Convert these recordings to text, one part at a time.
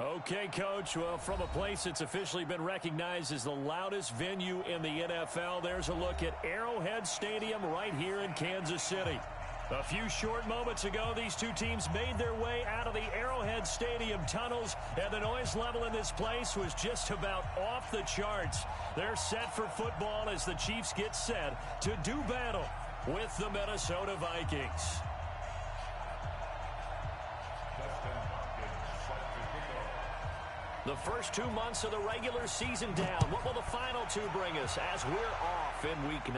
Okay, Coach. Well, from a place that's officially been recognized as the loudest venue in the NFL, there's a look at Arrowhead Stadium right here in Kansas City. A few short moments ago, these two teams made their way out of the Arrowhead Stadium tunnels, and the noise level in this place was just about off the charts. They're set for football as the Chiefs get set to do battle with the Minnesota Vikings. The first 2 months of the regular season down. What will the final two bring us as we're off in Week 9?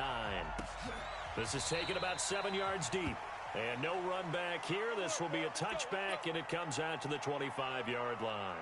This is taken about 7 yards deep. And no run back here. This will be a touchback, and it comes out to the 25-yard line.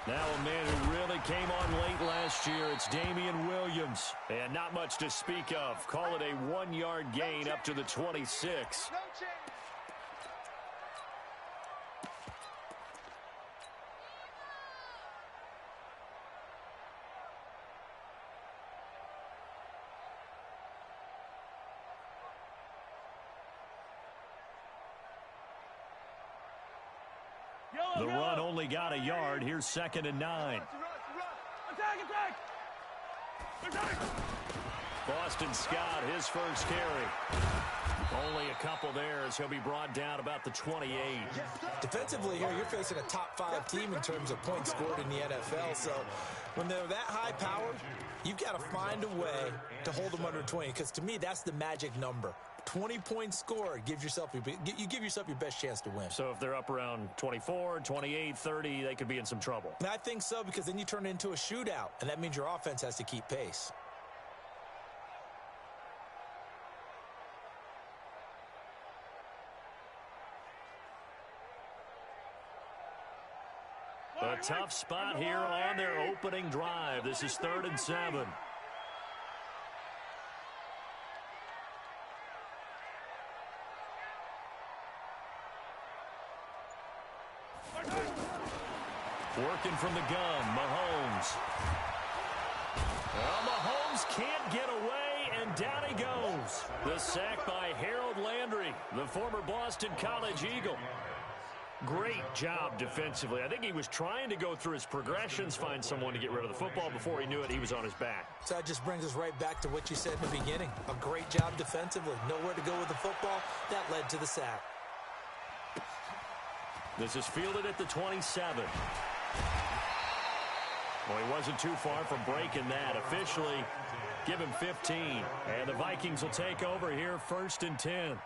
Now a man who really came on late last year, it's Damian Williams. And not much to speak of. Call it a 1-yard gain up to the 26. The run only got a yard. Here's 2nd and 9. Boston Scott, his first carry. Only a couple there as he'll be brought down about the 28. Defensively here, you're facing a top 5 team in terms of points scored in the NFL. So when they're that high powered, you've got to find a way to hold them under 20. Because to me, that's the magic number. 20 points scored, you give yourself your best chance to win. So if they're up around 24, 28, 30, they could be in some trouble. And I think so, because then you turn it into a shootout, and that means your offense has to keep pace. A tough spot here on their opening drive. This is 3rd and 7. Working from the gun, Mahomes. Well, Mahomes can't get away, and down he goes. The sack by Harold Landry, the former Boston College Eagle. Great job defensively. I think he was trying to go through his progressions, find someone to get rid of the football. Before he knew it, he was on his back. So that just brings us right back to what you said in the beginning. A great job defensively. Nowhere to go with the football. That led to the sack. This is fielded at the 27. Well, he wasn't too far from breaking that. Officially, give him 15. And the Vikings will take over here, 1st and 10.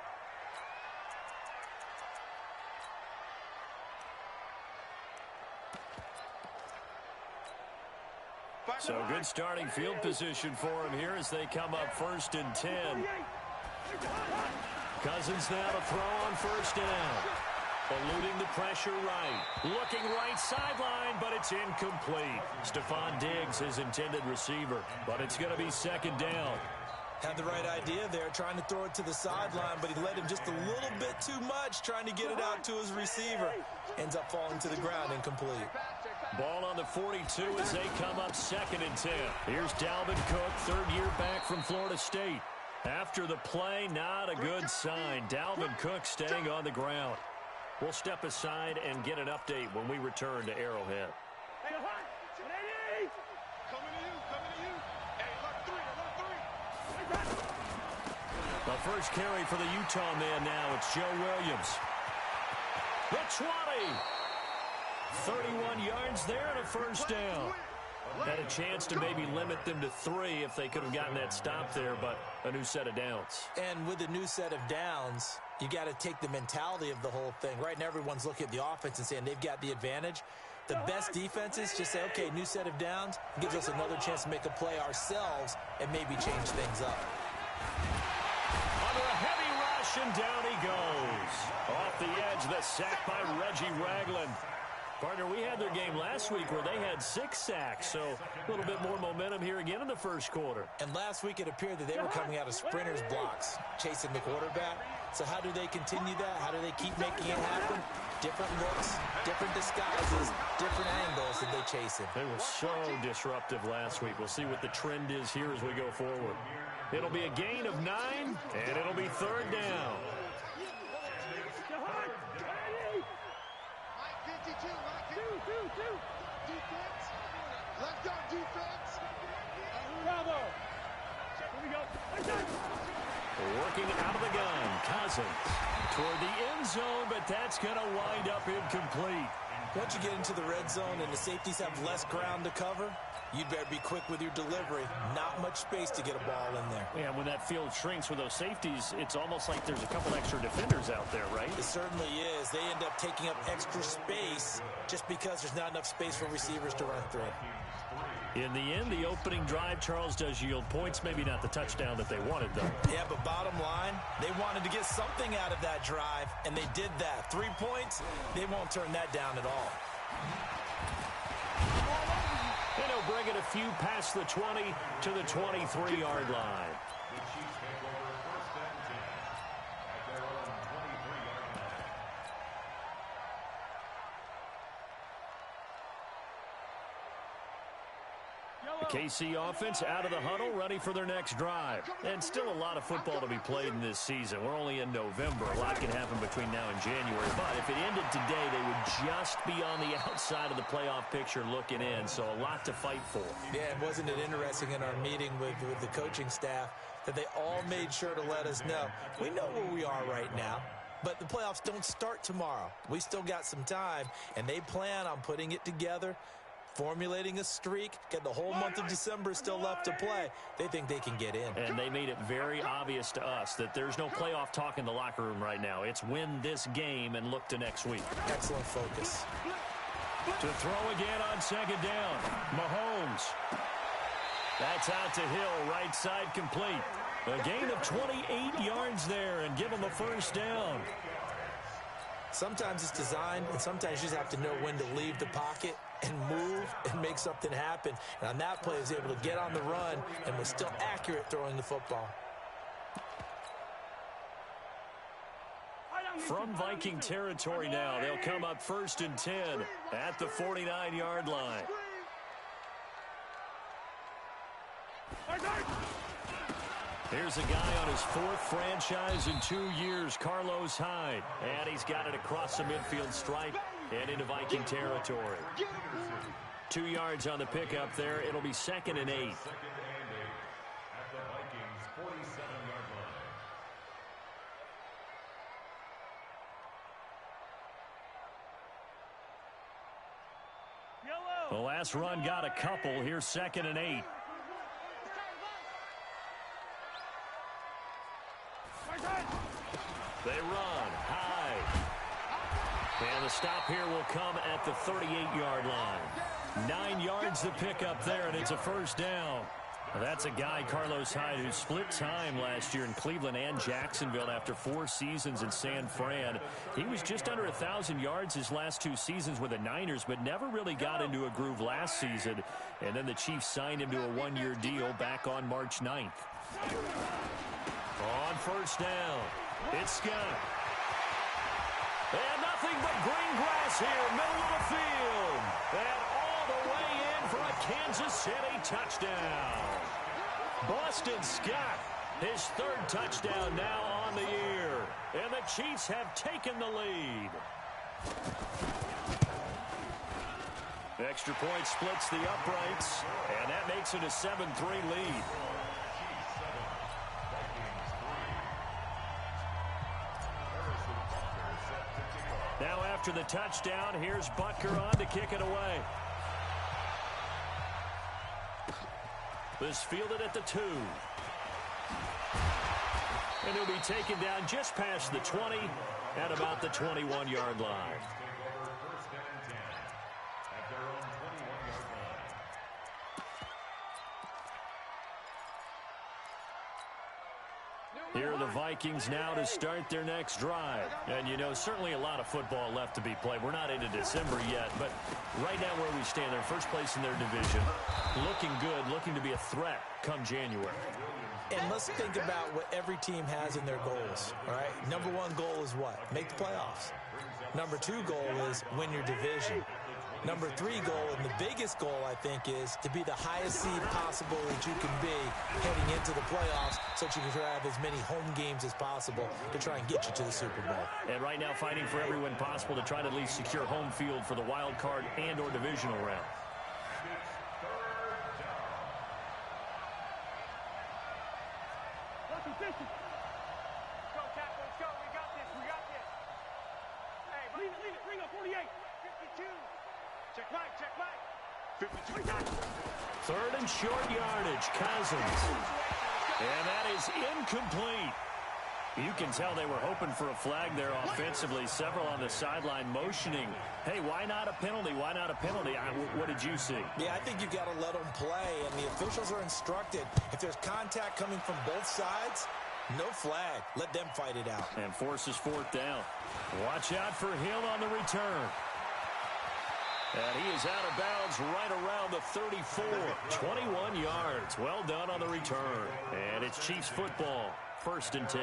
So good starting field position for him here as they come up 1st and 10. Cousins now to throw on 1st down. Eluding the pressure right. Looking right sideline, but it's incomplete. Stephon Diggs, his intended receiver. But it's going to be 2nd down. Had the right idea there, trying to throw it to the sideline, but he led him just a little bit too much, trying to get it out to his receiver. Ends up falling to the ground, incomplete. Ball on the 42 as they come up 2nd and 10. Here's Dalvin Cook, 3rd year back from Florida State. After the play, not a good sign. Dalvin Cook staying on the ground. We'll step aside and get an update when we return to Arrowhead. The first carry for the Utah man now. It's Joe Williams. The 20. 31 yards there and a 1st down. Had a chance to maybe limit them to 3 if they could have gotten that stop there, but a new set of downs. And with a new set of downs, you got to take the mentality of the whole thing. Right now, everyone's looking at the offense and saying they've got the advantage. The best defenses just say, okay, new set of downs. It gives us another chance to make a play ourselves and maybe change things up. Under a heavy rush, and down he goes. Off the edge, the sack by Reggie Ragland. Partner, we had their game last week where they had 6 sacks, so a little bit more momentum here again in the first quarter. And last week it appeared that they were coming out of sprinters blocks, chasing the quarterback. So how do they continue that? How do they keep making it happen? Different looks, different disguises, different angles that they chase him. They were so disruptive last week. We'll see what the trend is here as we go forward. It'll be a gain of 9, and it'll be 3rd down. Defense. Left on defense. Bravo. Here we go. Working out of the gun. Cousins toward the end zone, but that's going to wind up incomplete. Once you get into the red zone and the safeties have less ground to cover, you'd better be quick with your delivery. Not much space to get a ball in there. Yeah, when that field shrinks with those safeties, it's almost like there's a couple extra defenders out there, right? It certainly is. They end up taking up extra space just because there's not enough space for receivers to run through. In the end, the opening drive, Charles, does yield points. Maybe not the touchdown that they wanted, though. Yeah, but bottom line, they wanted to get something out of that drive, and they did that. 3 points, they won't turn that down at all. And he'll bring it a few past the 20 to the 23-yard line. The KC offense out of the huddle, ready for their next drive. And still a lot of football to be played in this season. We're only in November. A lot can happen between now and January. But if it ended today, they would just be on the outside of the playoff picture looking in. So a lot to fight for. Yeah, and wasn't it interesting in our meeting with the coaching staff that they all made sure to let us know, we know where we are right now, but the playoffs don't start tomorrow. We still got some time, and they plan on putting it together, formulating a streak, get the whole month of December still left to play. They think they can get in. And they made it very obvious to us that there's no playoff talk in the locker room right now. It's win this game and look to next week. Excellent focus. To throw again on 2nd down. Mahomes. That's out to Hill, right side complete. A gain of 28 yards there and give him a 1st down. Sometimes it's designed, and sometimes you just have to know when to leave the pocket and move and make something happen. And on that play, he was able to get on the run and was still accurate throwing the football. From Viking territory now, they'll come up 1st and 10 at the 49-yard line. Here's a guy on his 4th franchise in 2 years, Carlos Hyde. And he's got it across the midfield stripe and into Viking territory. 2 yards on the pickup there. It'll be 2nd and 8. The last run got a couple. Here's 2nd and 8. They run high. And the stop here will come at the 38-yard line. 9 yards to pick up there, and it's a 1st down. That's a guy, Carlos Hyde, who split time last year in Cleveland and Jacksonville after 4 seasons in San Fran. He was just under 1,000 yards his last 2 seasons with the Niners, but never really got into a groove last season. And then the Chiefs signed him to a 1-year deal back on March 9th. On 1st down, it's Scott. And nothing but green grass here, middle of the field. And all the way in for a Kansas City touchdown. Boston Scott, his 3rd touchdown now on the year. And the Chiefs have taken the lead. Extra point splits the uprights, and that makes it a 7-3 lead. Now after the touchdown, here's Butker on to kick it away. This fielded at the 2. And he'll be taken down just past the 20 at about the 21-yard line. Here are the Vikings now to start their next drive. And, you know, certainly a lot of football left to be played. We're not into December yet, but right now where we stand, they're first place in their division. Looking good, looking to be a threat come January. And let's think about what every team has in their goals, all right? Number one goal is what? Make the playoffs. Number two goal is win your division. Number three goal, and the biggest goal, I think, is to be the highest seed possible that you can be heading into the playoffs so that you can have as many home games as possible to try and get you to the Super Bowl. And right now fighting for every win possible to try to at least secure home field for the wild card and or divisional round. Third and short yardage, Cousins. And that is incomplete. You can tell they were hoping for a flag there offensively. Several on the sideline motioning. Hey, why not a penalty? Why not a penalty? What did you see? Yeah, I think you got to let them play, and the officials are instructed. If there's contact coming from both sides, no flag. Let them fight it out. And forces fourth down. Watch out for Hill on the return. And he is out of bounds right around the 34. 21 yards. Well done on the return. And it's Chiefs football. 1st and 10.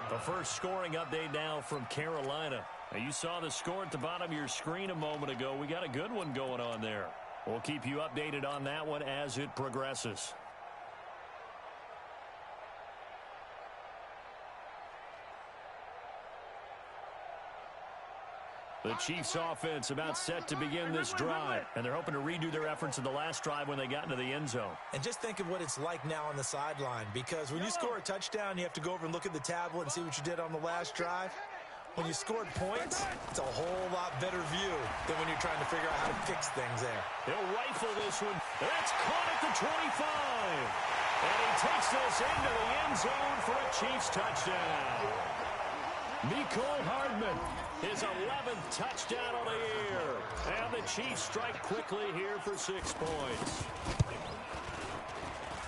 The first scoring update now from Carolina. Now, you saw the score at the bottom of your screen a moment ago. We got a good one going on there. We'll keep you updated on that one as it progresses. The Chiefs offense about set to begin this drive, and they're hoping to redo their efforts in the last drive when they got into the end zone. And just think of what it's like now on the sideline, because when you score a touchdown, you have to go over and look at the tablet and see what you did on the last drive. When you scored points, it's a whole lot better view than when you're trying to figure out how to fix things there. He'll rifle this one. That's caught at the 25. And he takes this into the end zone for a Chiefs touchdown. Mecole Hardman, his 11th touchdown of the year. And the Chiefs strike quickly here for 6 points.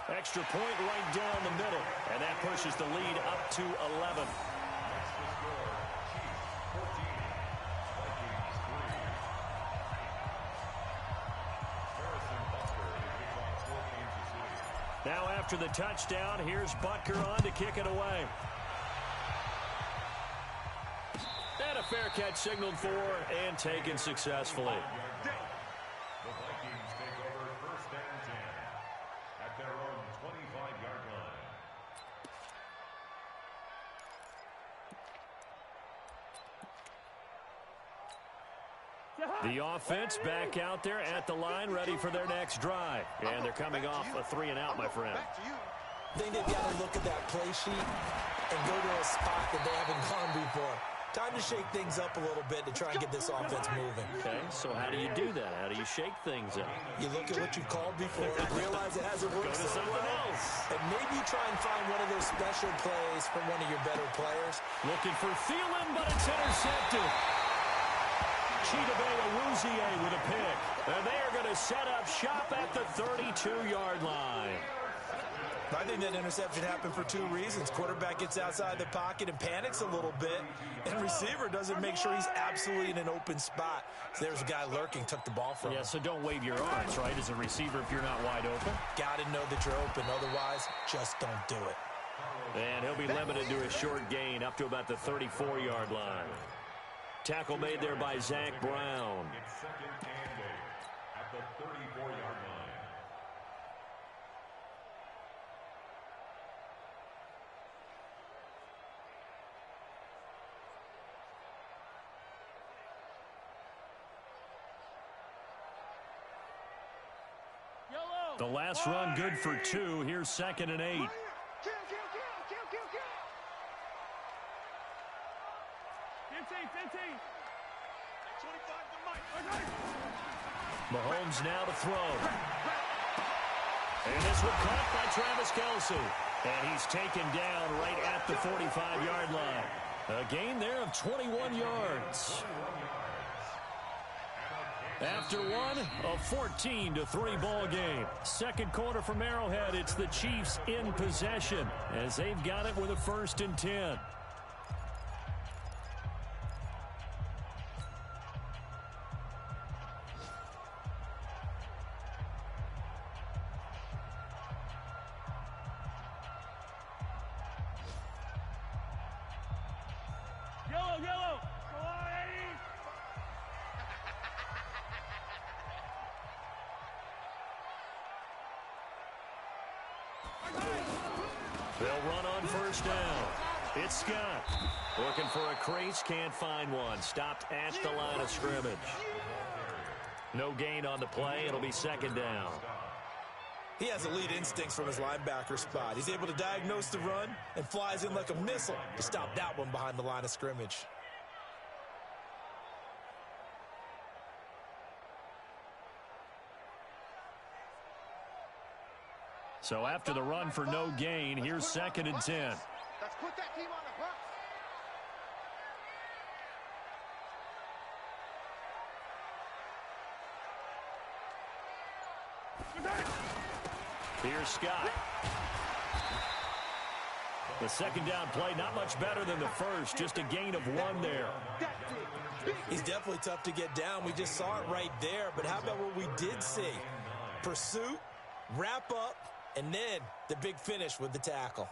Extra point right down the middle. And that pushes the lead up to 11. Now after the touchdown, here's Butker on to kick it away. And a fair catch signaled for and taken successfully. The Vikings take over 1st and 10 at their own 25-yard line. The offense back out there at the line, ready for their next drive. And they're coming off a 3-and-out, my friend. I think they've got to look at that play sheet and go to a spot that they haven't gone before. Time to shake things up a little bit to try and get this offense moving. Okay, so how do you do that? How do you shake things up? You look at what you called before and realize it hasn't worked Go to so something well. else. And maybe you try and find one of those special plays from one of your better players. Looking for Thielen, but it's intercepted. Chidobe Awuzie with a pick. And they are going to set up shop at the 32-yard line. I think that interception happened for 2 reasons. Quarterback gets outside the pocket and panics a little bit, and receiver doesn't make sure he's absolutely in an open spot. So there's a guy lurking, took the ball from him. Yeah, so don't wave your arms, right, as a receiver if you're not wide open. Got to know that you're open. Otherwise, just don't do it. And he'll be limited to a short gain up to about the 34-yard line. Tackle made there by Zach Brown. It's 2nd and 8 at the 34-yard line. The last run good for 2. Here's 2nd and 8. Kill. Mahomes now to throw. And this one caught by Travis Kelce. And he's taken down right at the 45-yard line. A gain there of 21 yards. After one, a 14-3 ball game. Second quarter from Arrowhead. It's the Chiefs in possession as they've got it with a 1st and 10. Yellow. They'll run on 1st down. It's Scott. Looking for a crease, can't find one. Stopped at the line of scrimmage. No gain on the play. It'll be 2nd down. He has elite instincts from his linebacker spot. He's able to diagnose the run and flies in like a missile to stop that one behind the line of scrimmage. So after the run for no gain, here's 2nd and 10. Let's put that team on the bus. Here's Scott. The 2nd down play, not much better than the first, just a gain of 1 there. He's definitely tough to get down. We just saw it right there. But how about what we did see? Pursuit, wrap up, and then the big finish with the tackle.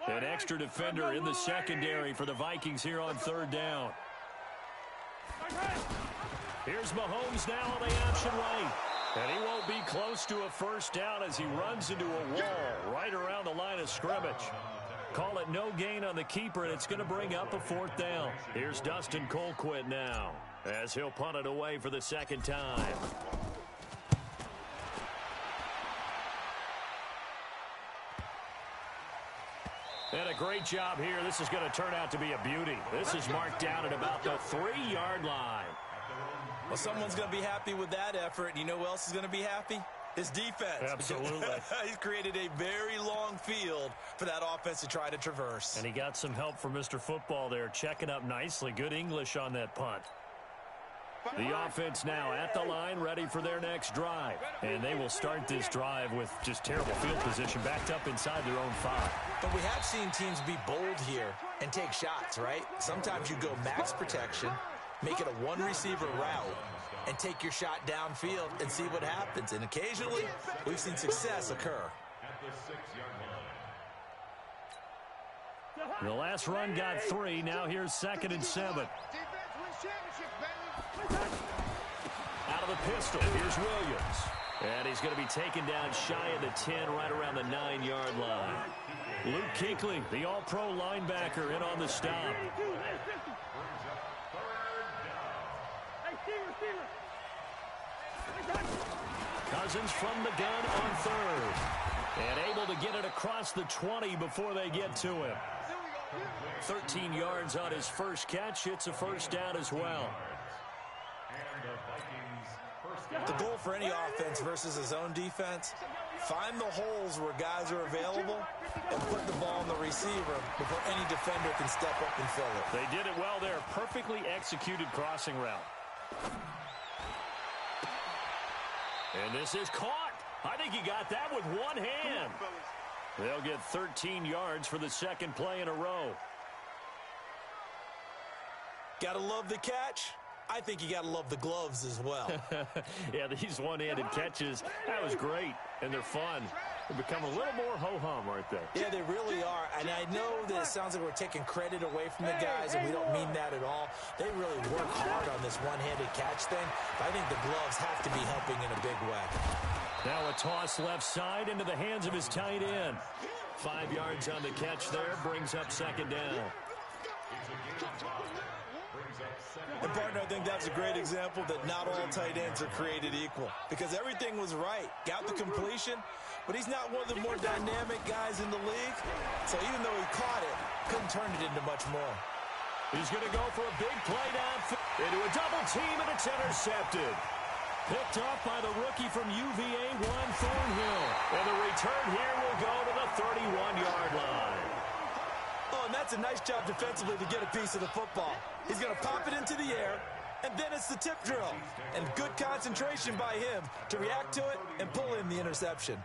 An extra defender in the secondary for the Vikings here on 3rd down. Here's Mahomes now on the option right. And he won't be close to a 1st down as he runs into a wall right around the line of scrimmage. Call it no gain on the keeper, and it's going to bring up a 4th down. Here's Dustin Colquitt now as he'll punt it away for the 2nd time. And a great job here. This is going to turn out to be a beauty. This is marked down at about the 3-yard line. Well, someone's going to be happy with that effort. And you know who else is going to be happy? His defense. Absolutely. He's created a very long field for that offense to try to traverse. And he got some help from Mr. Football there, checking up nicely. Good English on that punt. The offense now at the line, ready for their next drive. And they will start this drive with just terrible field position, backed up inside their own 5. But we have seen teams be bold here and take shots, right? Sometimes you go max protection, make it a 1-receiver route, and take your shot downfield and see what happens. And occasionally, we've seen success occur. The last run got 3. Now here's 2nd and 7. Out of the pistol, here's Williams. And he's going to be taken down shy of the 10, right around the 9-yard line. Luke Kuechly, the all-pro linebacker, in on the stop. Cousins from the gun on 3rd. And able to get it across the 20 before they get to him. 13 yards on his first catch. It's a 1st down as well. The goal for any offense versus his own defense, find the holes where guys are available and put the ball on the receiver before any defender can step up and fill it. They did it well there. Perfectly executed crossing route. And this is caught. I think he got that with one hand. They'll get 13 yards for the 2nd play in a row. Gotta love the catch. I think you got to love the gloves as well. Yeah, these one-handed catches, that was great, and they're fun. They become a little more ho-hum, aren't they? Yeah, they really are. And I know that it sounds like we're taking credit away from the guys, and we don't mean that at all. They really work hard on this one-handed catch thing. But I think the gloves have to be helping in a big way. Now a toss left side into the hands of his tight end. 5 yards on the catch there, brings up 2nd down. And, partner, I think that's a great example that not all tight ends are created equal. Because everything was right. Got the completion, but he's not one of the more dynamic guys in the league. So even though he caught it, couldn't turn it into much more. He's going to go for a big play downfield. Into a double team, and it's intercepted. Picked up by the rookie from UVA, Juan Thornhill. And the return here will go to the 31-yard line. Oh, and that's a nice job defensively to get a piece of the football. He's going to pop it into the air, and then it's the tip drill. And good concentration by him to react to it and pull in the interception.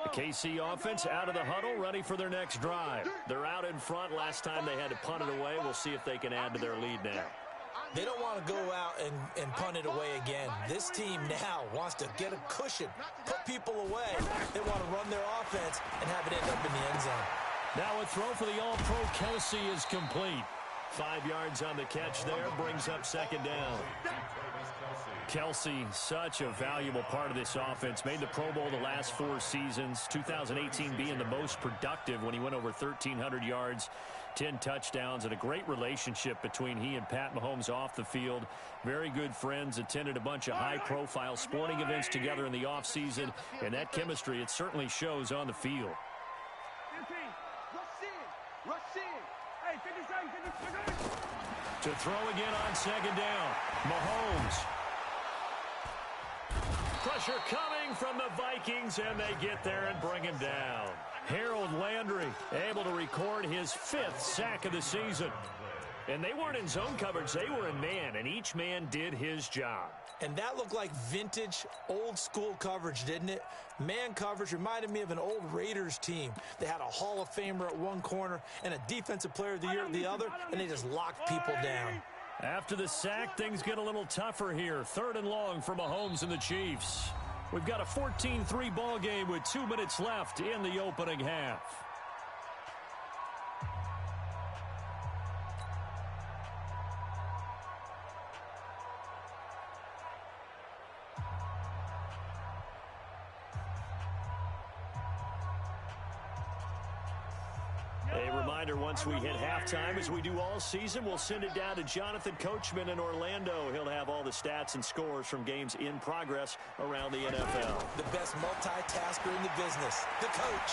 The KC offense out of the huddle, ready for their next drive. They're out in front. Last time they had to punt it away. We'll see if they can add to their lead now. They don't want to go out and punt it away again. This team now wants to get a cushion, put people away. They want to run their offense and have it end up in the end zone. Now a throw for the All-Pro Kelsey is complete. 5 yards on the catch there, brings up second down. Kelsey, such a valuable part of this offense. Made the Pro Bowl the last 4 seasons. 2018 being the most productive when he went over 1,300 yards, 10 touchdowns, and a great relationship between he and Pat Mahomes off the field. Very good friends, attended a bunch of high-profile sporting events together in the offseason, and that chemistry, it certainly shows on the field. To throw again on second down, Mahomes. Pressure coming from the Vikings, and they get there and bring him down. Harold Landry able to record his 5th sack of the season. And they weren't in zone coverage, they were in man, and each man did his job. And that looked like vintage, old-school coverage, didn't it? Man coverage reminded me of an old Raiders team. They had a Hall of Famer at one corner and a Defensive Player of the Year at the other, and they just locked people down. After the sack, things get a little tougher here. 3rd and long for Mahomes and the Chiefs. We've got a 14-3 ball game with 2 minutes left in the opening half. Once we hit halftime, as we do all season, we'll send it down to Jonathan Coachman in Orlando. He'll have all the stats and scores from games in progress around the NFL. The best multitasker in the business, the coach.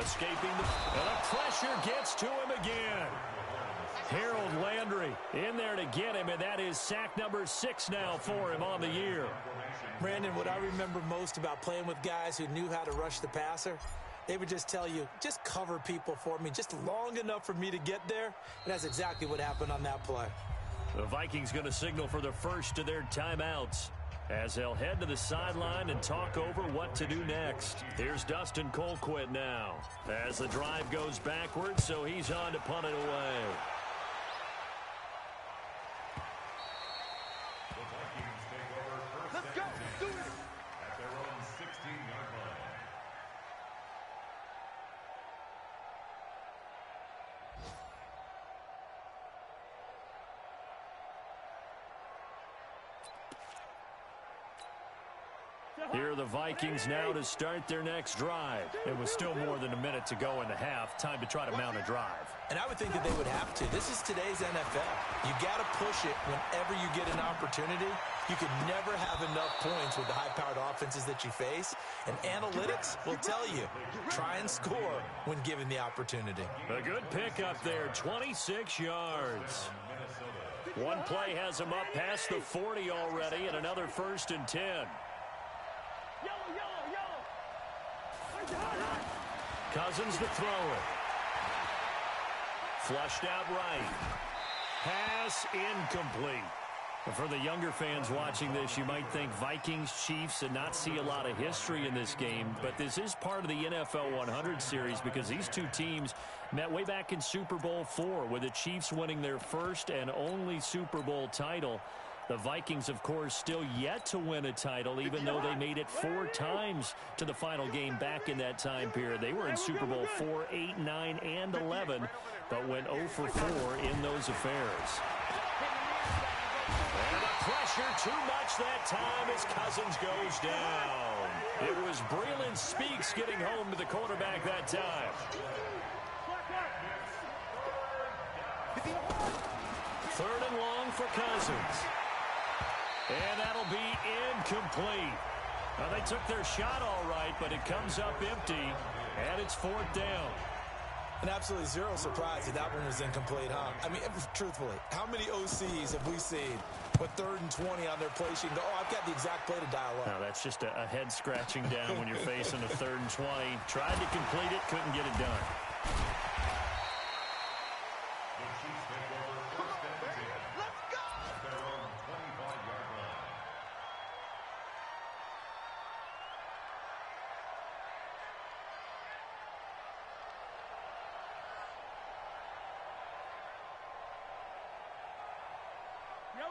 Escaping the pressure gets to him again. Harold Landry in there to get him, and that is sack number 6 now for him on the year. Brandon, what I remember most about playing with guys who knew how to rush the passer, they would just tell you, just cover people for me, just long enough for me to get there. And that's exactly what happened on that play. The Vikings going to signal for the first of their timeouts as they'll head to the sideline and talk over what to do next. Here's Dustin Colquitt now as the drive goes backwards, so he's on to punt it away. Let's go. Do it. At their own 16-yard line. Here are the Vikings now to start their next drive. It was still more than a minute to go in the half. Time to try to mount a drive. And I would think that they would have to. This is today's NFL. You got to push it whenever you get an opportunity. You can never have enough points with the high-powered offenses that you face. And analytics will tell you, try and score when given the opportunity. A good pickup there, 26 yards. One play has him up past the 40 already, and another 1st and 10. Cousins to throw it. Flushed out right. Pass incomplete. For the younger fans watching this, you might think Vikings, Chiefs, and not see a lot of history in this game. But this is part of the NFL 100 series because these two teams met way back in Super Bowl IV with the Chiefs winning their first and only Super Bowl title. The Vikings, of course, still yet to win a title, even though they made it 4 times to the final game back in that time period. They were in Super Bowl 4, 8, 9, and 11, but went 0 for 4 in those affairs. And the pressure too much that time as Cousins goes down. It was Breland Speaks getting home to the quarterback that time. 3rd and long for Cousins. And that'll be incomplete. Now, they took their shot all right, but it comes up empty, and it's 4th down. And absolutely zero surprise that that one was incomplete, huh? I mean, truthfully, how many OCs have we seen with 3rd and 20 on their play sheet and go, oh, I've got the exact play to dial up? No, that's just a head scratching down when you're facing a 3rd and 20. Tried to complete it, couldn't get it done.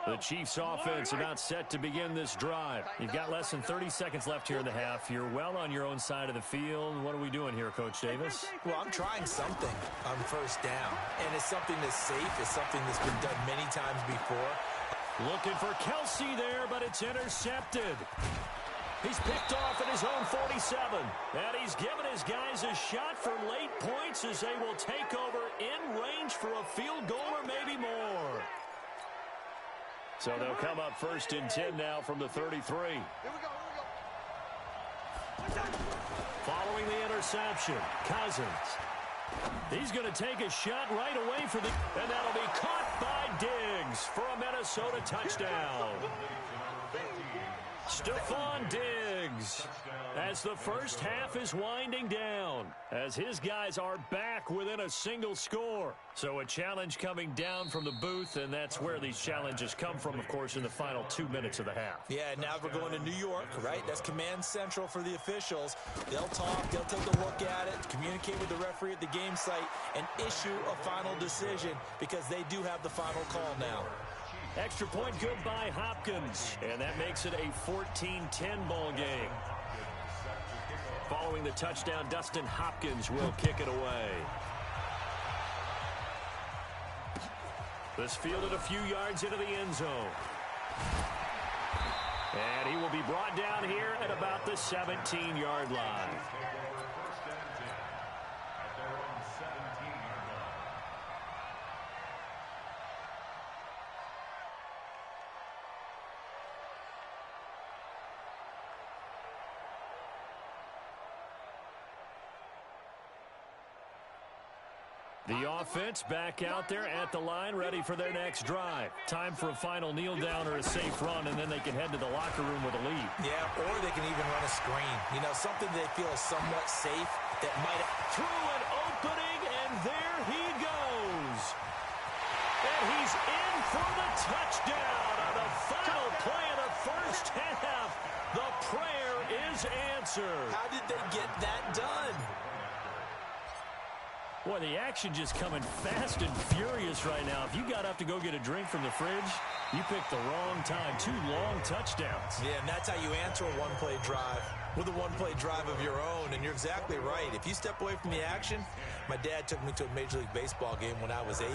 The Chiefs offense about set to begin this drive. You've got less than 30 seconds left here in the half. You're well on your own side of the field. What are we doing here, Coach Davis? Well, I'm trying something on first down, and it's something that's safe. It's something that's been done many times before. Looking for Kelsey there, but it's intercepted. He's picked off at his own 47, and he's given his guys a shot for late points as they will take over in range for a field goal or maybe more. So they'll come up 1st and 10 now from the 33. Here we go. Following the interception, Cousins. He's going to take a shot right away for the... And that'll be caught by Diggs for a Minnesota touchdown. Stephon Diggs, as the first half is winding down, as his guys are back within a single score. So a challenge coming down from the booth, and that's where these challenges come from, of course, in the final 2 minutes of the half. Yeah, now we're going to New York, right? That's command central for the officials. They'll talk, they'll take a look at it, communicate with the referee at the game site, and issue a final decision because they do have the final call now. Extra point good by Hopkins, and that makes it a 14-10 ball game. Following the touchdown, Dustin Hopkins will kick it away. This fielded a few yards into the end zone. And he will be brought down here at about the 17-yard line. The offense back out there at the line, ready for their next drive. Time for a final kneel down or a safe run, and then they can head to the locker room with a lead. Yeah, or they can even run a screen. You know, something they feel is somewhat safe that might have... Through an opening, and there he goes. And he's in for the touchdown on the final play of the first half. The prayer is answered. How did they get that done? Boy, the action just coming fast and furious right now. If you got up to go get a drink from the fridge, you picked the wrong time. 2 long touchdowns. Yeah, and that's how you answer a one-play drive with a one-play drive of your own. And you're exactly right. If you step away from the action, my dad took me to a Major League Baseball game when I was 8.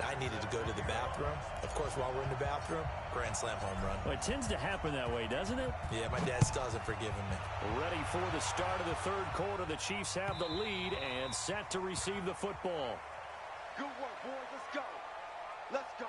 I needed to go to the bathroom. Of course, while we're in the bathroom, grand slam home run. Well, it tends to happen that way, doesn't it? Yeah, my dad still hasn't forgiven me. Ready for the start of the third quarter. The Chiefs have the lead and set to receive the football. Good work, boys. Let's go. Let's go.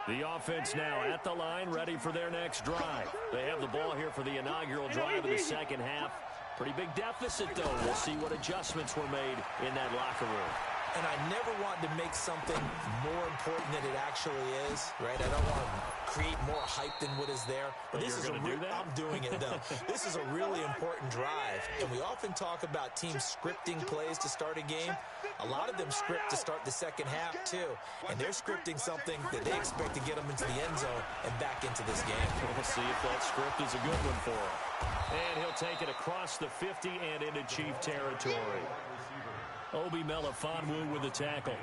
The offense now at the line, ready for their next drive. They have the ball here for the inaugural drive of the second half. Pretty big deficit, though. We'll see what adjustments were made in that locker room. And I never want to make something more important than it actually is, right? I don't want to create more hype than what is there. But this is I'm doing it, though. This is a really important drive. And we often talk about teams scripting plays to start a game. A lot of them script to start the second half, too. And they're scripting something that they expect to get them into the end zone and back into this game. We'll see if that script is a good one for him. And he'll take it across the 50 and into Chief territory. Obi Melifonwu with the tackle.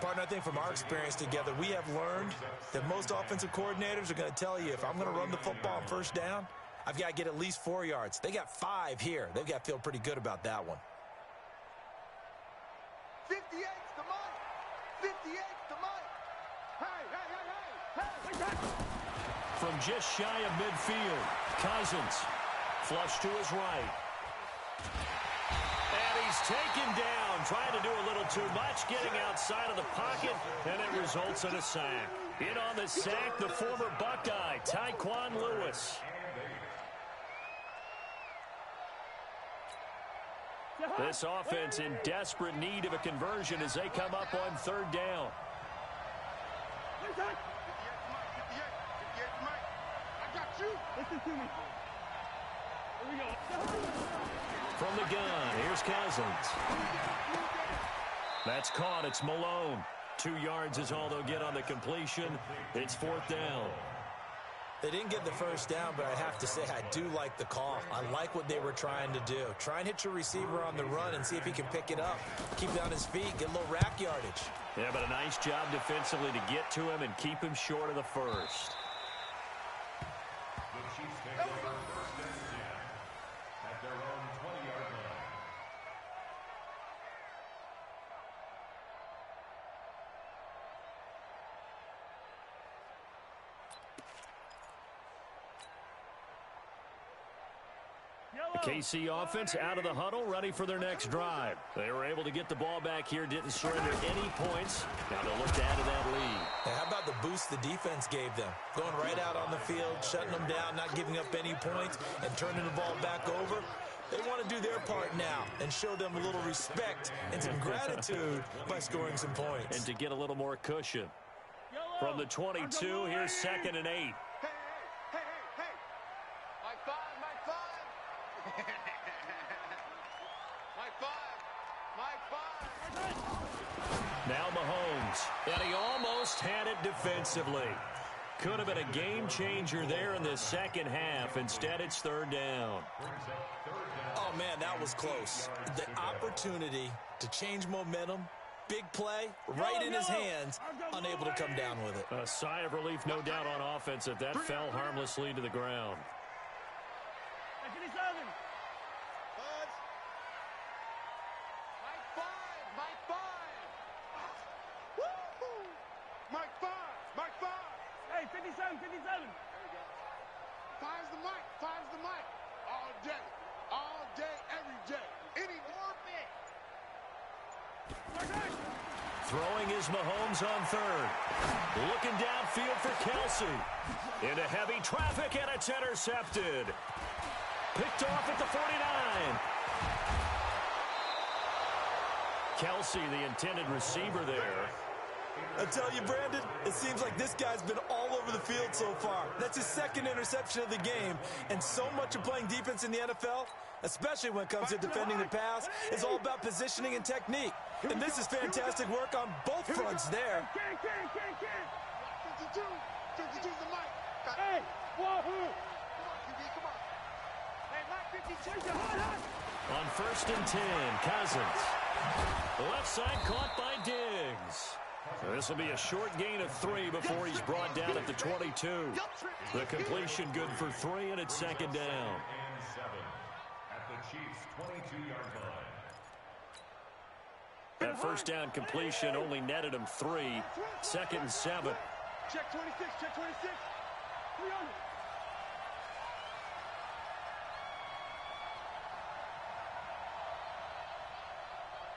Partner, I think from our experience together, we have learned that most offensive coordinators are going to tell you, if I'm going to run the football on first down, I've got to get at least 4 yards. They got 5 here. They've got to feel pretty good about that one. 58's the mic. 58's the mic. Hey. From just shy of midfield, Cousins flush to his right. And he's taken down, trying to do a little too much, getting outside of the pocket, and it results in a sack. In on the sack, the former Buckeye, Tyquan Lewis. This offense in desperate need of a conversion as they come up on third down. Listen to me. Here we go. From the gun, here's Cousins. That's caught. It's Malone. 2 yards is all they'll get on the completion. It's fourth down. They didn't get the first down, but I have to say I do like the call. I like what they were trying to do. Try and hit your receiver on the run and see if he can pick it up. Keep it on his feet, get a little rack yardage. Yeah, but a nice job defensively to get to him and keep him short of the first. The Chiefs take over first and 10 at their own 20-yard line. The KC offense out of the huddle, ready for their next drive. They were able to get the ball back here, didn't surrender any points. Now they'll look to add to that lead. Hey, how about the boost the defense gave them? Going right out on the field, shutting them down, not giving up any points, and turning the ball back over. They want to do their part now and show them a little respect and some gratitude by scoring some points. And to get a little more cushion. From the 22, here's 2nd and 8. Hey. My five. My five. Now Mahomes, and he almost had it defensively. Could have been a game changer there in the second half. Instead, it's third down. Oh, man, that was close. The opportunity to change momentum, big play, right in his hands, unable to come down with it. A sigh of relief, no doubt, on offense that fell harmlessly to the ground. Hey, 57. Five's the mic. All day, every day. Any orbit. Throwing is Mahomes on third. Looking downfield for Kelsey. Into heavy traffic, and it's intercepted. Picked off at the 49. Kelsey, the intended receiver there. I tell you, Brandon, it seems like this guy's been all over the field so far. That's his second interception of the game. And so much of playing defense in the NFL, especially when it comes to defending the pass, is all about positioning and technique. And this is fantastic work on both fronts there. 52's the mic. Hey, wahoo! Come on. Hey, Mike 52. On 1st and 10, Cousins. Left side caught by Diggs. This will be a short gain of 3 before he's brought down at the 22. The completion good for 3, and it's second down. And 7 at the Chiefs' 22-yard line. That first down completion only netted him 3. 2nd and 7. Check 26. 300.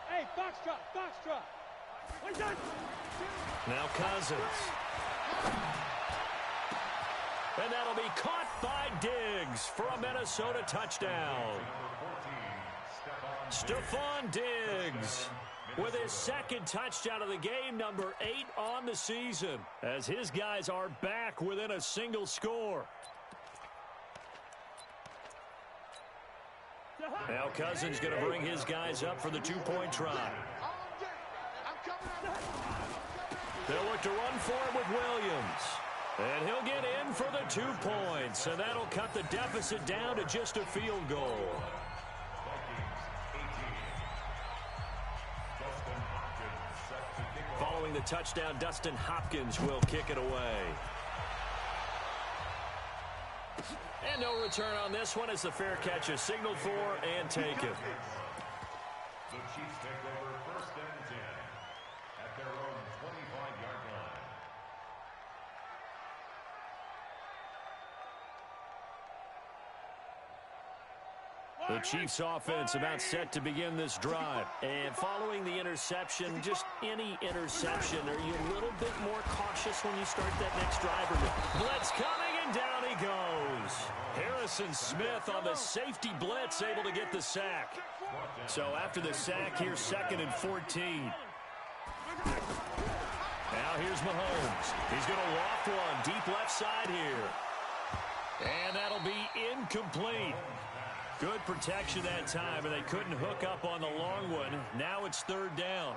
Hey, box drop. Now Cousins. And that'll be caught by Diggs for a Minnesota touchdown. Stephon Diggs with his second touchdown of the game, number 8 on the season, as his guys are back within a single score. Now Cousins going to bring his guys up for the 2-point try. They'll look to run for it with Williams. And he'll get in for the 2 points. And that'll cut the deficit down to just a field goal. Following the touchdown, Dustin Hopkins will kick it away. And no return on this one as the fair catch is signaled for and taken. The Chiefs take over 1st and 10 at their own 25-yard line. The Chiefs offense about set to begin this drive. And following the interception, just any interception, are you a little bit more cautious when you start that next drive? Blitz coming, and down he goes. Harrison Smith on the safety blitz, able to get the sack. So after the sack, here's 2nd and 14. Now here's Mahomes. He's going to loft one deep left side here. And that'll be incomplete. Good protection that time, and they couldn't hook up on the long one. Now it's 3rd down.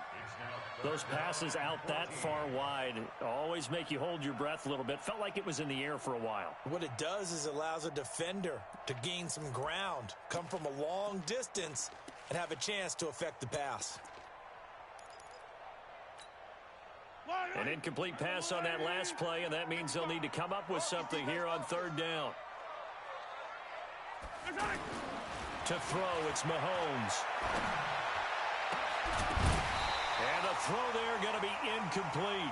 Those passes out that far wide always make you hold your breath a little bit. Felt like it was in the air for a while. What it does is it allows a defender to gain some ground, come from a long distance, and have a chance to affect the pass. An incomplete pass on that last play, and that means they'll need to come up with something here on 3rd down. To throw, it's Mahomes. And the throw there going to be incomplete.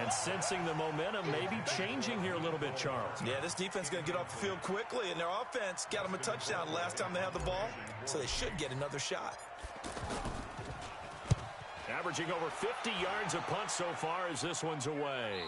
And sensing the momentum maybe changing here a little bit, Charles. Yeah, this defense is going to get off the field quickly, and their offense got them a touchdown last time they had the ball, so they should get another shot. Averaging over 50 yards a punt so far as this one's away.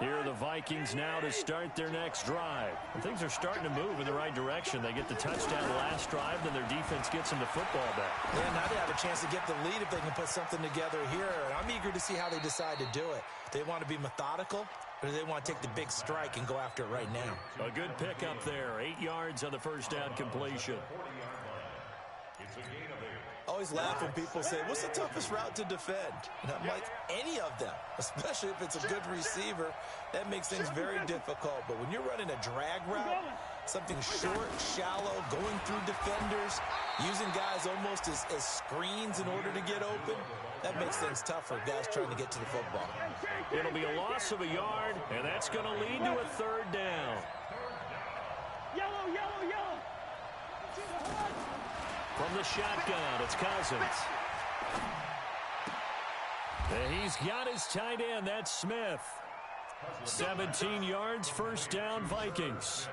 Here are the Vikings now to start their next drive. And things are starting to move in the right direction. They get the touchdown last drive, then their defense gets them the football back. Yeah, now they have a chance to get the lead if they can put something together here. And I'm eager to see how they decide to do it. Do they want to be methodical, or do they want to take the big strike and go after it right now? A good pickup there. 8 yards on the first down completion. I always laugh when people say, what's the toughest route to defend? And I'm like, any of them, especially if it's a good receiver. That makes things very difficult. But when you're running a drag route, something short, shallow, going through defenders, using guys almost as screens in order to get open, that makes things tougher, guys trying to get to the football. It'll be a loss of a yard, and that's going to lead to a 3rd down. Yellow, yellow, yellow. From the shotgun, it's Cousins. And he's got his tight end. That's Smith. 17 yards, 1st down, Vikings.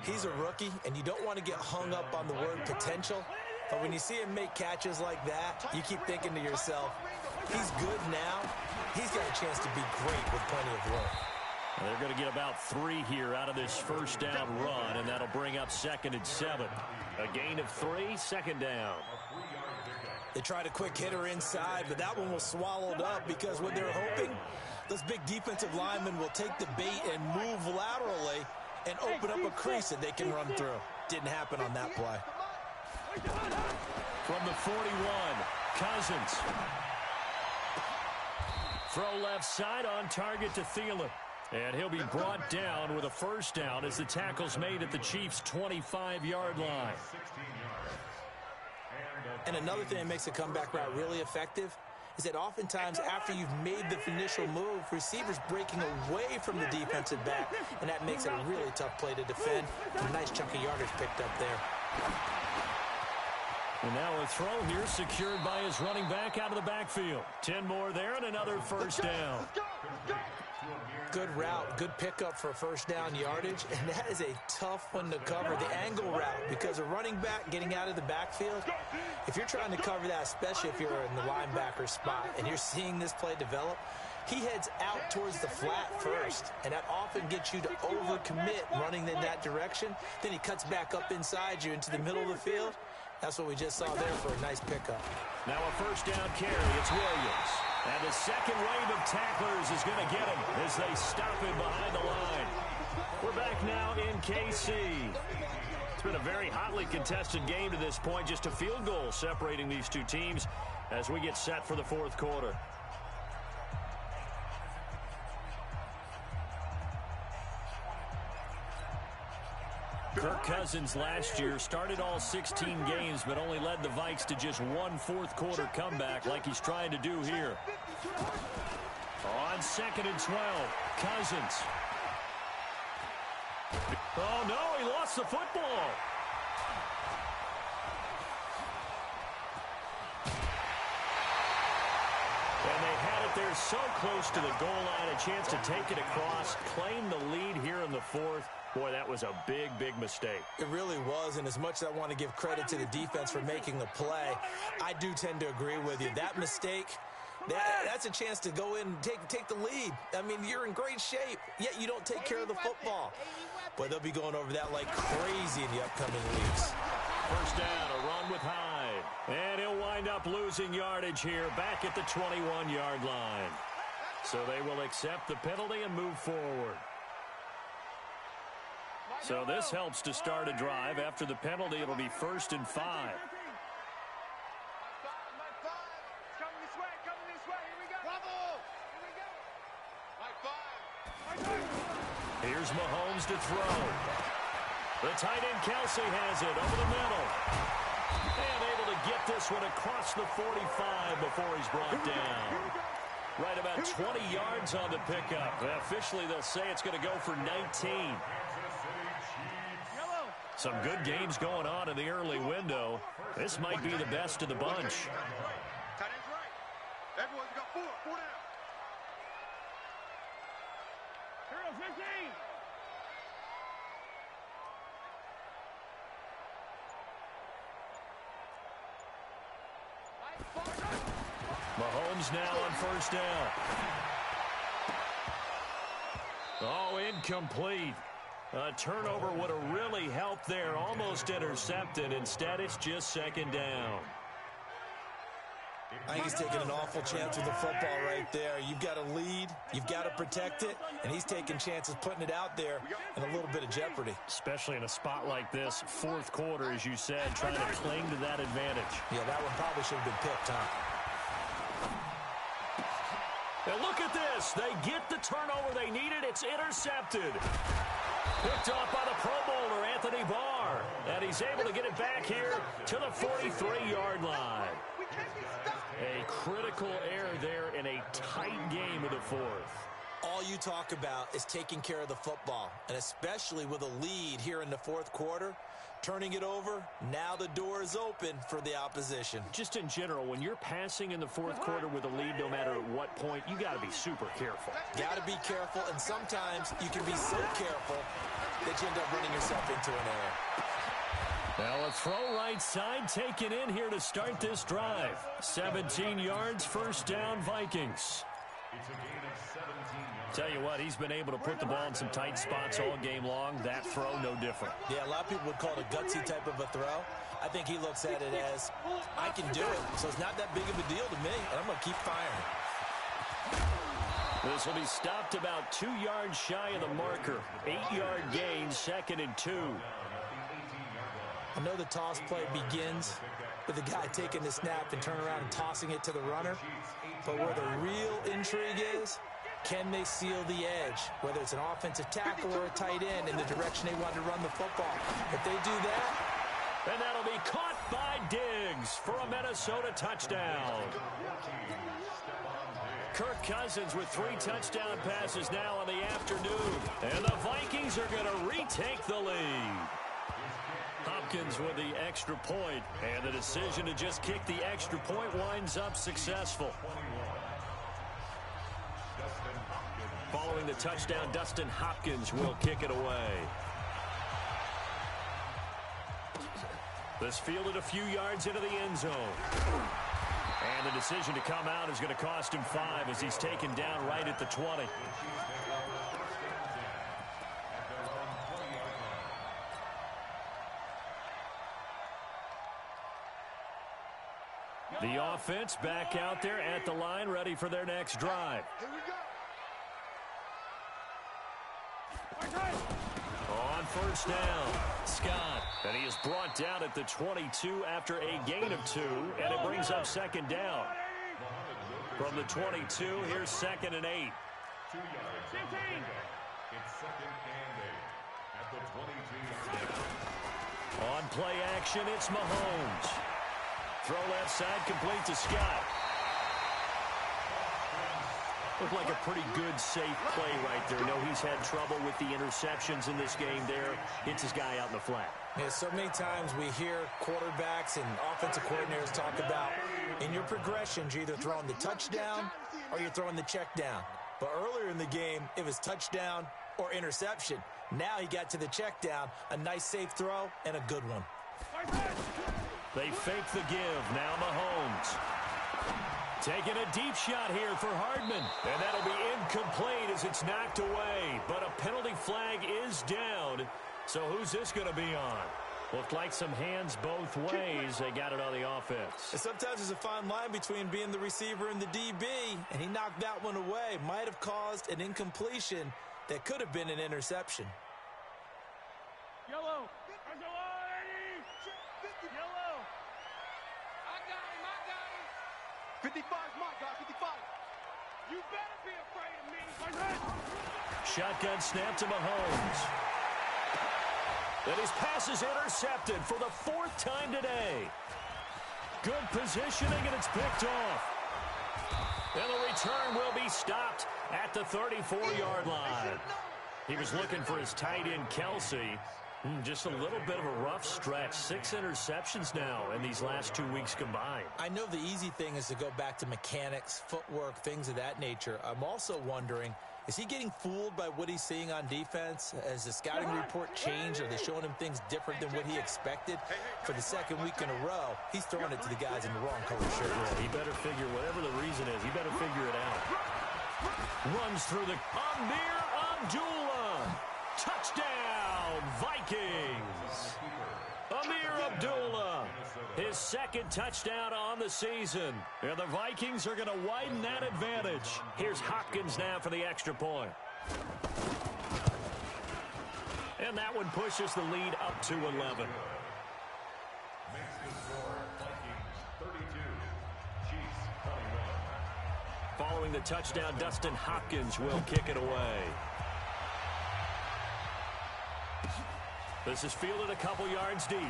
He's a rookie, and you don't want to get hung up on the word potential. But when you see him make catches like that, you keep thinking to yourself, he's good now. He's got a chance to be great with plenty of work. They're going to get about 3 here out of this 1st down run, and that'll bring up 2nd and 7. A gain of 3, 2nd down. They tried a quick hitter inside, but that one was swallowed up because what they're hoping, those big defensive linemen will take the bait and move laterally and open up a crease that they can run through. Didn't happen on that play. From the 41, Cousins. Throw left side on target to Thielen. And he'll be brought down with a 1st down as the tackle's made at the Chiefs' 25-yard line. And another thing that makes a comeback route really effective is that oftentimes after you've made the initial move, receivers breaking away from the defensive back, and that makes it a really tough play to defend. A nice chunk of yardage picked up there. And now a throw here secured by his running back out of the backfield. 10 more there and another 1st down. Good route, good pickup for 1st down yardage, and that is a tough one to cover, the angle route, because a running back getting out of the backfield, if you're trying to cover that, especially if you're in the linebacker spot and you're seeing this play develop, he heads out towards the flat first, and that often gets you to overcommit running in that direction. Then he cuts back up inside you into the middle of the field. That's what we just saw there for a nice pickup. Now a 1st down carry, it's Williams. And the second wave of tacklers is going to get him as they stop him behind the line. We're back now in KC. It's been a very hotly contested game to this point. Just a field goal separating these two teams as we get set for the 4th quarter. Kirk Cousins last year started all 16 games, but only led the Vikes to just 1 4th-quarter comeback like he's trying to do here. On 2nd and 12, Cousins. Oh, no, he lost the football. And they had it there so close to the goal line, a chance to take it across, claim the lead here in the fourth. Boy, that was a big, big mistake. It really was, and as much as I want to give credit to the defense for making the play, I do tend to agree with you. That mistake, that's a chance to go in and take the lead. I mean, you're in great shape, yet you don't take care of the football. Boy, they'll be going over that like crazy in the upcoming weeks. First down, a run with Hyde. And he'll wind up losing yardage here back at the 21-yard line. So they will accept the penalty and move forward. So this helps to start a drive. After the penalty, it'll be 1st and 5. Coming this way, here we go. Bravo! Here we go. Here's Mahomes to throw. The tight end Kelsey has it over the middle. And able to get this one across the 45 before he's brought down. Right about 20 yards on the pickup. Officially, they'll say it's going to go for 19. Some good games going on in the early window. This might be the best of the bunch. Tight end's right. Everyone's got four down. Hero 15. Mahomes now on first down. Oh, incomplete. A turnover would have really helped there. Almost intercepted. Instead, it's just 2nd down. I think he's taking an awful chance with the football right there. You've got to lead, you've got to protect it, and he's taking chances putting it out there in a little bit of jeopardy. Especially in a spot like this, 4th quarter, as you said, trying to cling to that advantage. Yeah, that one probably should have been picked, huh? And look at this. They get the turnover they needed. It's intercepted. Picked off by the Pro Bowler, Anthony Barr. And he's able to get it back here to the 43-yard line. A critical error there in a tight game of the 4th. All you talk about is taking care of the football, and especially with a lead here in the 4th quarter, turning it over, now the door is open for the opposition. Just in general, when you're passing in the 4th quarter with a lead, no matter at what point, you got to be super careful. Got to be careful, and sometimes you can be so careful that you end up running yourself into an error. Now a throw right side taken in here to start this drive. 17 yards, 1st down, Vikings. Tell you what, he's been able to put the ball in some tight spots all game long. That throw, no different. Yeah, a lot of people would call it a gutsy type of a throw. I think he looks at it as, I can do it, so it's not that big of a deal to me, and I'm going to keep firing. This will be stopped about 2 yards shy of the marker. 8-yard gain, 2nd and 2. I know the toss play begins with the guy taking the snap and turning around and tossing it to the runner. But where the real intrigue is, can they seal the edge? Whether it's an offensive tackle or a tight end in the direction they want to run the football. If they do that, and that'll be caught by Diggs for a Minnesota touchdown. Kirk Cousins with 3 touchdown passes now in the afternoon. And the Vikings are going to retake the lead. Hopkins with the extra point, and the decision to just kick the extra point winds up successful. Following the touchdown, Dustin Hopkins will kick it away. This fielded a few yards into the end zone. And the decision to come out is going to cost him 5 as he's taken down right at the 20. The offense back out there at the line, ready for their next drive. Here we go. On first down, Scott. And he is brought down at the 22 after a gain of 2, and it brings up 2nd down. From the 22, here's 2nd and 8. 2 yards. 15. It's 2nd and 8 at the 22-yard line. On play action, it's Mahomes. Throw left side, complete to Scott. Looked like a pretty good, safe play right there. No, he's had trouble with the interceptions in this game there. Hits his guy out in the flat. Yeah, so many times we hear quarterbacks and offensive coordinators talk about in your progressions, you're either throwing the touchdown or you're throwing the check down. But earlier in the game, it was touchdown or interception. Now he got to the check down, a nice safe throw, and a good one. They fake the give. Now Mahomes. Taking a deep shot here for Hardman. And that'll be incomplete as it's knocked away. But a penalty flag is down. So who's this going to be on? Looked like some hands both ways. They got it on the offense. And sometimes there's a fine line between being the receiver and the DB, and he knocked that one away. Might have caused an incompletion that could have been an interception. Yellow. Yellow. I got him. 55 is my guy, 55. You better be afraid of me. Shotgun snap to Mahomes. And his pass is intercepted for the 4th time today. Good positioning, and it's picked off. And the return will be stopped at the 34-yard line. He was looking for his tight end, Kelsey. Just a little bit of a rough stretch. 6 interceptions now in these last 2 weeks combined. I know the easy thing is to go back to mechanics, footwork, things of that nature. I'm also wondering, is he getting fooled by what he's seeing on defense? Has the scouting report changed? Are they showing him things different than what he expected? For the 2nd week in a row, he's throwing it to the guys in the wrong color shirt. Yeah, he better figure, whatever the reason is, he better figure it out. Runs through the Amir Abdullah. Touchdown, Vikings. Amir Abdullah, his 2nd touchdown on the season. And the Vikings are going to widen that advantage. Here's Hopkins now for the extra point. And that one pushes the lead up to 11. Makes the score Vikings 32, Chiefs 21. Following the touchdown, Dustin Hopkins will kick it away. This is fielded a couple yards deep.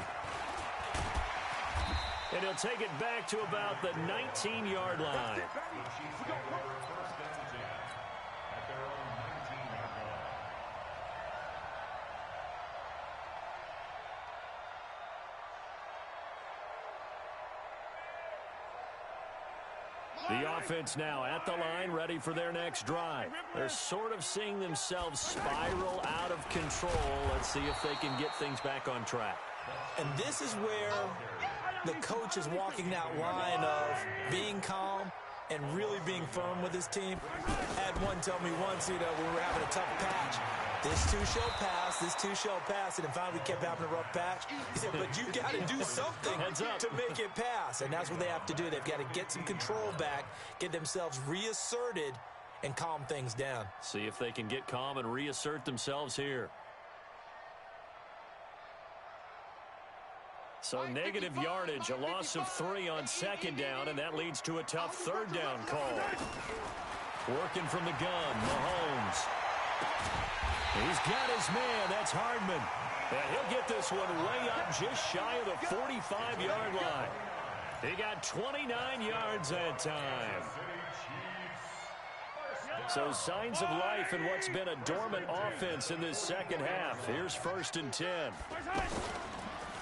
And he'll take it back to about the 19-yard line. The Chiefs get their first down and 10 at their own 19-yard line. The offense now at the line, ready for their next drive. They're sort of seeing themselves spiral out of control. Let's see if they can get things back on track. And this is where the coach is walking that line of being calm and really being firm with his team. I had one tell me once, when we were having a tough patch, this too shall pass, this too shall pass. And then finally we kept having a rough patch. He said, but you got to do something to make it pass. And that's what they have to do. They've got to get some control back, get themselves reasserted, and calm things down. See if they can get calm and reassert themselves here. So negative yardage, a loss of 3 on 2nd down, and that leads to a tough 3rd down call. Working from the gun, Mahomes. He's got his man, that's Hardman. And he'll get this one way up just shy of the 45-yard line. He got 29 yards that time. So signs of life in what's been a dormant offense in this 2nd half. Here's 1st and 10.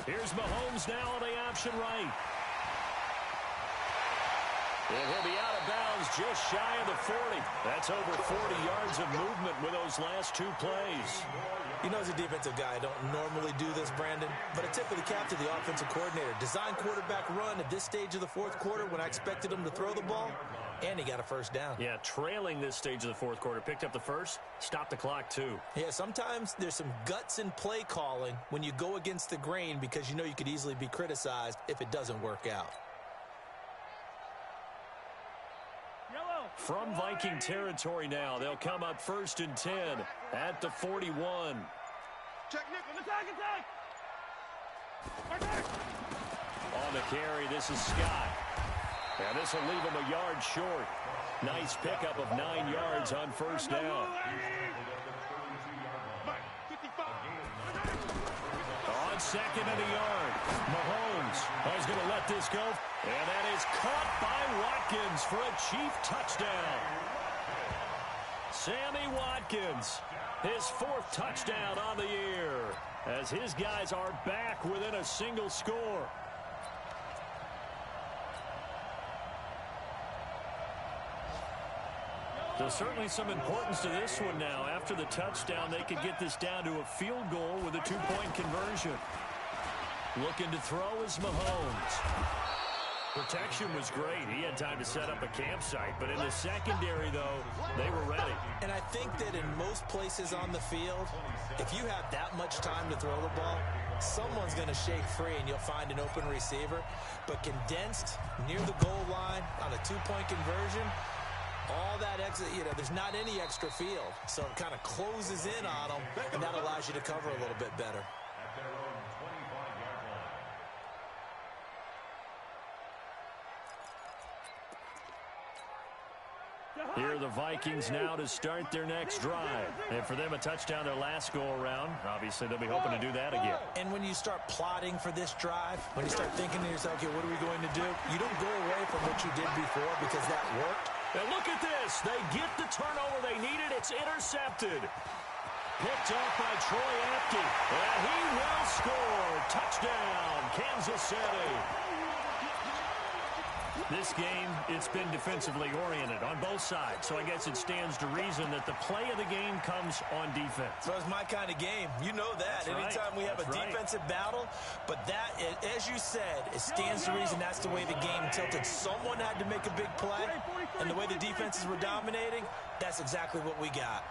Here's Mahomes now on the option right. And he'll be out of bounds just shy of the 40. That's over 40 yards of movement with those last 2 plays. As a defensive guy, I don't normally do this, Brandon, but a tip of the cap to the offensive coordinator. Design quarterback run at this stage of the 4th quarter when I expected him to throw the ball, and he got a 1st down. Yeah, trailing this stage of the 4th quarter. Picked up the 1st, stopped the clock too. Yeah, sometimes there's some guts in play calling when you go against the grain because you could easily be criticized if it doesn't work out. From Viking territory now, they'll come up 1st and 10 at the 41. Check nickel, attack! On the carry, this is Scott. And this will leave him a yard short. Nice pickup of 9 yards on 1st down. On 2nd and a yard, Mahomes is going to let this go. And that is caught by Watkins for a Chief touchdown. Sammy Watkins, his 4th touchdown on the year, as his guys are back within a single score. So certainly some importance to this one now. After the touchdown, they could get this down to a field goal with a 2-point conversion. Looking to throw is Mahomes. Protection was great. He had time to set up a campsite. But in the secondary, though, they were ready. And I think that in most places on the field, if you have that much time to throw the ball, someone's going to shake free and you'll find an open receiver. But condensed near the goal line on a 2-point conversion, all that extra, there's not any extra field. So it kind of closes in on them, and that allows you to cover a little bit better. At their own 25-yard line. Here are the Vikings now to start their next drive. And for them, a touchdown their last go-around. Obviously, they'll be hoping to do that again. And when you start plotting for this drive, when you start thinking to yourself, okay, what are we going to do? You don't go away from what you did before because that worked. And look at this. They get the turnover they needed. It's intercepted. Picked up by Troy Apke. And he will score. Touchdown, Kansas City. This game, it's been defensively oriented on both sides. So I guess it stands to reason that the play of the game comes on defense. So it's my kind of game. You know that. That's Anytime we have a defensive battle. But that, as you said, it stands to reason that's the way the game tilted. Someone had to make a big play. And the way the defenses were dominating, that's exactly what we got.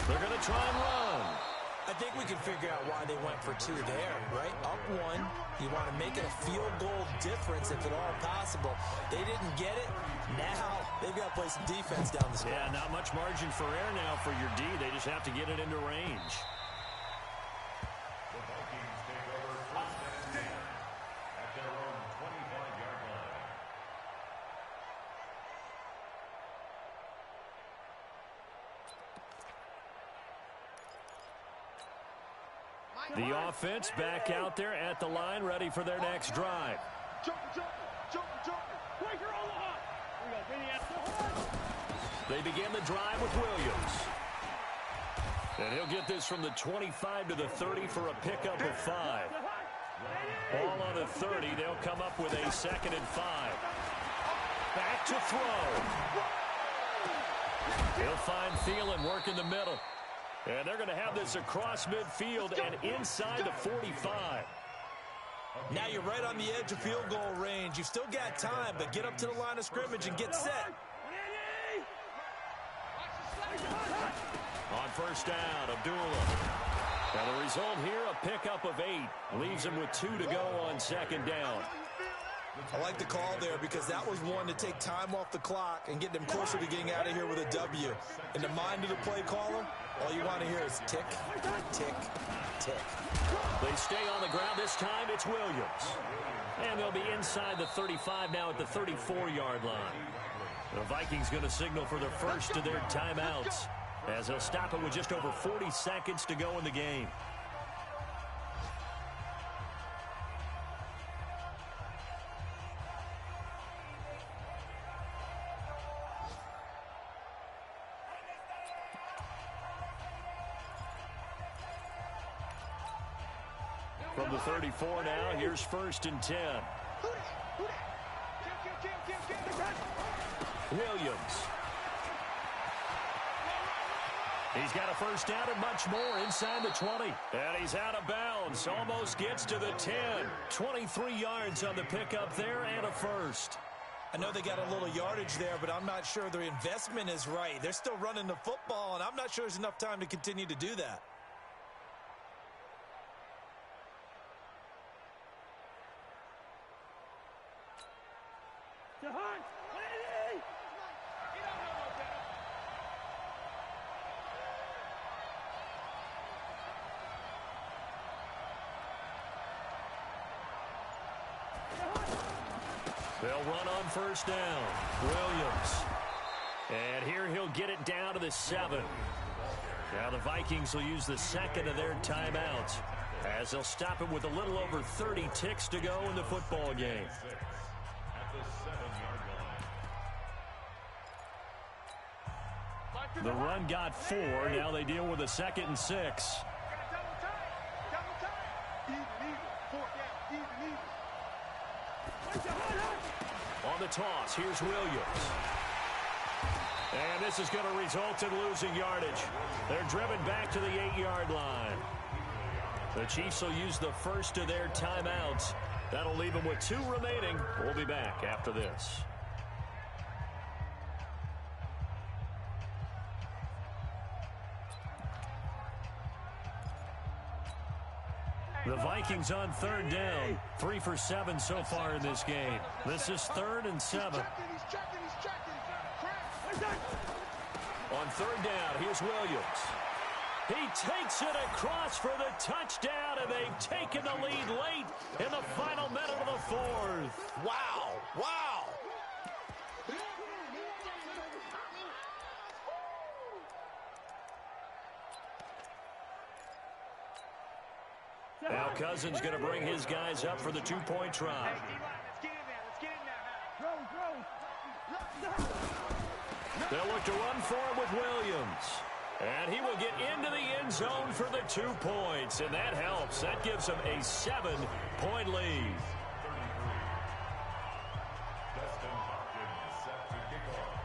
They're going to try and run. I think we can figure out why they went for 2 there, right? Up 1, you want to make it a field goal difference if at all possible. They didn't get it. Now they've got to play some defense down the stretch. Yeah, not much margin for error now for your D. They just have to get it into range. The Vikings take over first and 10 at their own 25-yard line. The offense back out there at the line, ready for their next drive. They begin the drive with Williams. And he'll get this from the 25 to the 30 for a pickup of 5. Ball on the 30. They'll come up with a 2nd and 5. Back to throw. He'll find Thielen work in the middle. And they're going to have this across midfield and inside the 45. Now you're right on the edge of field goal range. You've still got time, but get up to the line of scrimmage and get set. On first down, Abdullah. Now the result here, a pickup of 8. Leaves him with 2 to go on 2nd down. I like the call there because that was one to take time off the clock and get them closer to getting out of here with a W. In the mind of the play caller, all you want to hear is tick, tick, tick. They stay on the ground. This time it's Williams. And they'll be inside the 35 now at the 34-yard line. The Vikings going to signal for the first of their timeouts as they'll stop it with just over 40 seconds to go in the game. From the 34 now, here's 1st and 10. Williams. He's got a first down and much more inside the 20. And he's out of bounds. Almost gets to the 10. 23 yards on the pickup there and a first. I know they got a little yardage there, but I'm not sure their investment is right. They're still running the football, and I'm not sure there's enough time to continue to do that. They'll run on first down. Williams. And here he'll get it down to the 7. Now the Vikings will use the 2nd of their timeouts as they'll stop it with a little over 30 ticks to go in the football game. At the 7-yard line. The run got 4. Now they deal with a 2nd and 6. On the toss, here's Williams. And this is going to result in losing yardage. They're driven back to the 8-yard line. The Chiefs will use the first of their timeouts. That'll leave them with 2 remaining. We'll be back after this. The Vikings on 3rd down. 3 for 7 so far in this game. This is 3rd and 7. On 3rd down, here's Williams. He takes it across for the touchdown, and they've taken the lead late in the final minute of the 4th. Wow, wow. Now Cousins going to bring his guys up for the 2-point try. They'll look to run for it with Williams. And he will get into the end zone for the 2 points. And that helps. That gives them a 7-point lead.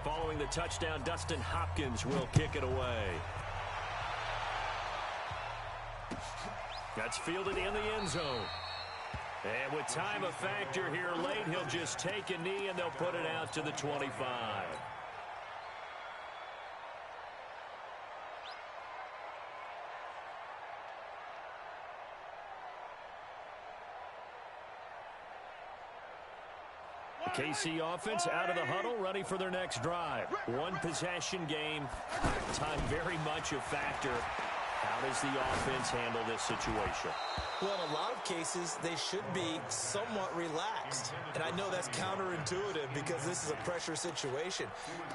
Following the touchdown, Dustin Hopkins will kick it away. That's fielded in the end zone. And with time a factor here late, he'll just take a knee and they'll put it out to the 25. KC offense out of the huddle, ready for their next drive. 1 possession game. Time very much a factor. How does the offense handle this situation? Well, in a lot of cases, they should be somewhat relaxed. And I know that's counterintuitive because this is a pressure situation.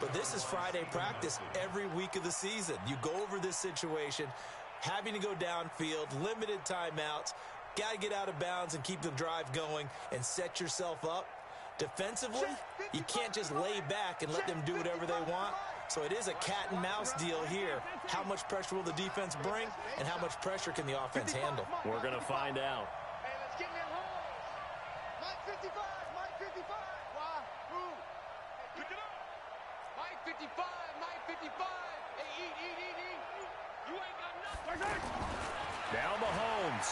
But this is Friday practice every week of the season. You go over this situation, having to go downfield, limited timeouts, got to get out of bounds and keep the drive going and set yourself up. Defensively, you can't just lay back and let them do whatever they want. So it is a cat and mouse deal here. How much pressure will the defense bring, and how much pressure can the offense handle? We're going to find out. Hey, let's get in that hole. Mike 55, Mike 55. Why? Who? Hey, pick it up. Mike 55, Mike 55. Hey, eat. You ain't got nothing. Now Mahomes.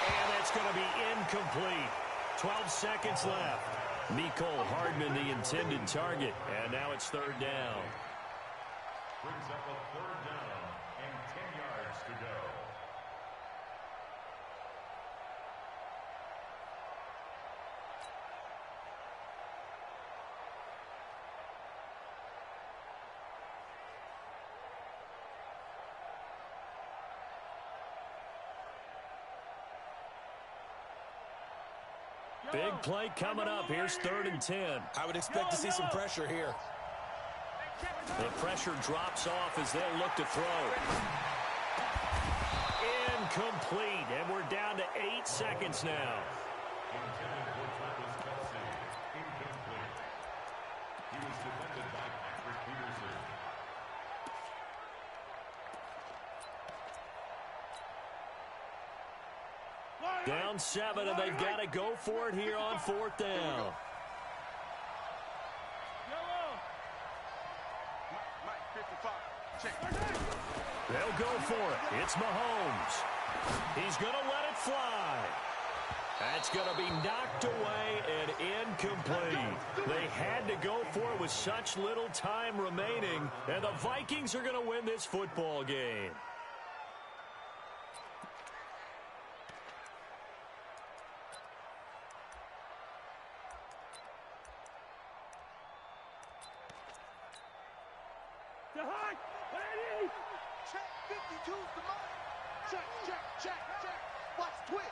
And that's going to be incomplete. 12 seconds left. Mecole Hardman, the intended target. And now it's 3rd down. Brings up a 3rd down and 10 yards to go. Big play coming up. Here's 3rd and 10. I would expect to see some pressure here. The pressure drops off as they'll look to throw. Incomplete. And we're down to 8 seconds now. Intended for Travis Kelce. Incomplete. He was defended by Patrick Peterson. Down 7, and they've got to go for it here on 4th down. Mike 55. Check. They'll go for it. It's Mahomes. He's going to let it fly. That's going to be knocked away and incomplete. They had to go for it with such little time remaining, and the Vikings are going to win this football game. Check 52's the money. Check. Watch twist.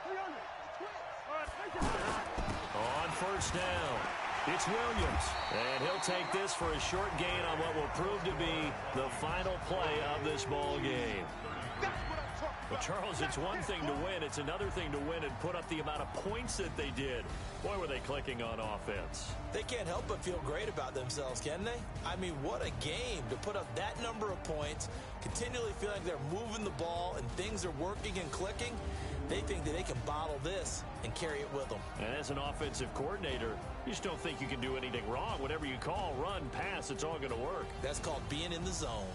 On 1st down, it's Williams. And he'll take this for a short gain on what will prove to be the final play of this ball game. That's what I'm talking Well, Charles, it's one thing to win. It's another thing to win and put up the amount of points that they did. Boy, were they clicking on offense. They can't help but feel great about themselves, can they? I mean, what a game to put up that number of points, continually feel like they're moving the ball and things are working and clicking. They think that they can bottle this and carry it with them. And as an offensive coordinator, you just don't think you can do anything wrong. Whatever you call, run, pass, it's all going to work. That's called being in the zone.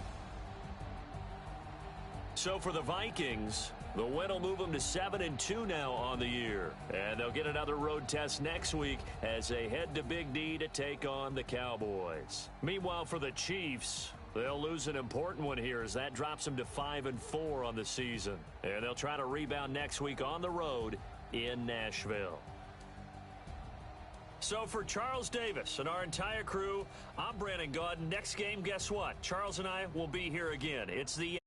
So for the Vikings, the win will move them to 7-2 now on the year. And they'll get another road test next week as they head to Big D to take on the Cowboys. Meanwhile, for the Chiefs, they'll lose an important one here as that drops them to 5-4 on the season. And they'll try to rebound next week on the road in Nashville. So for Charles Davis and our entire crew, I'm Brandon Gaudin. Next game, guess what? Charles and I will be here again. It's the